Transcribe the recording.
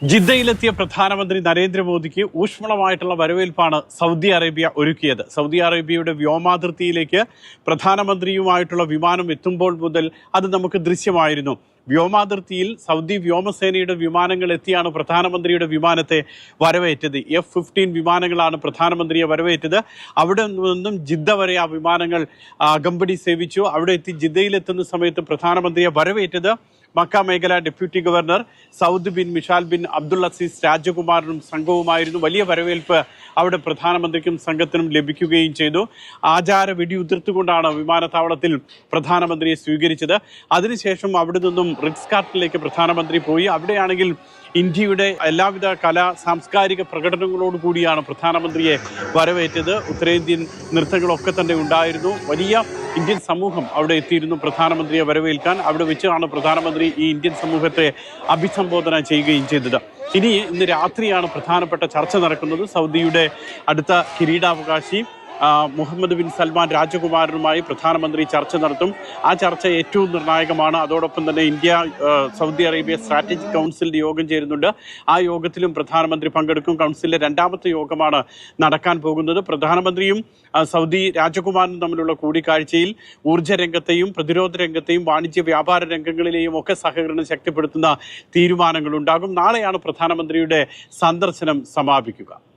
ജിദ്ദയിലെത്തിയ പ്രധാനമന്ത്രി നരേന്ദ്രമോദിക്ക് ഊഷ്മളമായിട്ടുള്ള വരവേൽപ്പാണ് Saudi Arabia ഒരുക്കിയത്. സൗദി അറേബ്യയുടെ വ്യോമാതിർത്തിയിലേക്ക് പ്രധാനമന്ത്രിയുമായിട്ടുള്ള വിമാനം എത്തുമ്പോൾ മുതൽ അത് നമുക്ക് ദൃശ്യമായിരുന്നു. വ്യോമാതിർത്തിയിൽ സൗദി വ്യോമസേനയുടെ വിമാനങ്ങൾ എത്തിയാണ് പ്രധാനമന്ത്രിയുടെ വിമാനത്തെ വരവേറ്റത്. F-15 വിമാനങ്ങളാണ് പ്രധാനമന്ത്രിയെ വരവേറ്റത്. അവിടെ നിന്നും ജിദ്ദ വരെ ആ വിമാനങ്ങൾ അകമ്പടി സേവിച്ചു. അവിടെ എത്തി ജിദ്ദയിലെത്തുന്ന സമയത്ത് പ്രധാനമന്ത്രിയെ വരവേറ്റത് മക്ക മേഖല deputy governor Saud bin Mishal bin Abdul Aziz രാജകുമാരനും സംഘവുമായിരുന്നു. വലിയ വരവേൽപ്പ് അവിടെ പ്രധാനമന്ത്രിക്കും സംഘത്തിനും ലഭിക്കുകയും ചെയ്തു. ആചാര വെടിയുതിർത്തുകൊണ്ടാണ് വിമാനത്താവളത്തിൽ പ്രധാനമന്ത്രിയെ സ്വീകരിച്ചത്. അതിനുശേഷം അവിടെ നിന്നും റിറ്റ്സ് കാർട്ടിലേക്ക് പ്രധാനമന്ത്രി പോയി. അവിടെയാണെങ്കിൽ ഇന്ത്യയുടെ എല്ലാവിധ കലാ സാംസ്കാരിക പ്രകടനങ്ങളോട് കൂടിയാണ് പ്രധാനമന്ത്രിയെ വരവേറ്റത്. ഉത്തരേന്ത്യൻ നൃത്തങ്ങളൊക്കെ തന്നെ ഉണ്ടായിരുന്നു. വലിയ ഇന്ത്യൻ സമൂഹം അവിടെ എത്തിയിരുന്നു പ്രധാനമന്ത്രിയെ വരവേൽക്കാൻ. അവിടെ വെച്ചാണ് പ്രധാനമന്ത്രി ഈ ഇന്ത്യൻ സമൂഹത്തെ അഭിസംബോധന ചെയ്യുകയും ചെയ്തത്. ഇന്ന് രാത്രിയാണ് പ്രധാനപ്പെട്ട ചർച്ച നടക്കുന്നത്. സൗദിയുടെ അടുത്ത കിരീടാവകാശി മുഹമ്മദ് ബിൻ സൽമാൻ രാജകുമാരനുമായി പ്രധാനമന്ത്രി ചർച്ച നടത്തും. ആ ചർച്ച ഏറ്റവും നിർണായകമാണ്. അതോടൊപ്പം തന്നെ ഇന്ത്യ സൗദി അറേബ്യ സ്ട്രാറ്റജിക് കൗൺസിലിന്റെ യോഗം ചേരുന്നുണ്ട്. ആ യോഗത്തിലും പ്രധാനമന്ത്രി പങ്കെടുക്കും. കൗൺസിലിലെ രണ്ടാമത്തെ യോഗമാണ് നടക്കാൻ പോകുന്നത്. പ്രധാനമന്ത്രിയും സൗദി രാജകുമാരനും തമ്മിലുള്ള കൂടിക്കാഴ്ചയിൽ ഊർജ്ജ രംഗത്തെയും പ്രതിരോധ രംഗത്തെയും വാണിജ്യ വ്യാപാര രംഗങ്ങളിലെയും ഒക്കെ സഹകരണം ശക്തിപ്പെടുത്തുന്ന തീരുമാനങ്ങളുണ്ടാകും. നാളെയാണ് പ്രധാനമന്ത്രിയുടെ സന്ദർശനം സമാപിക്കുക.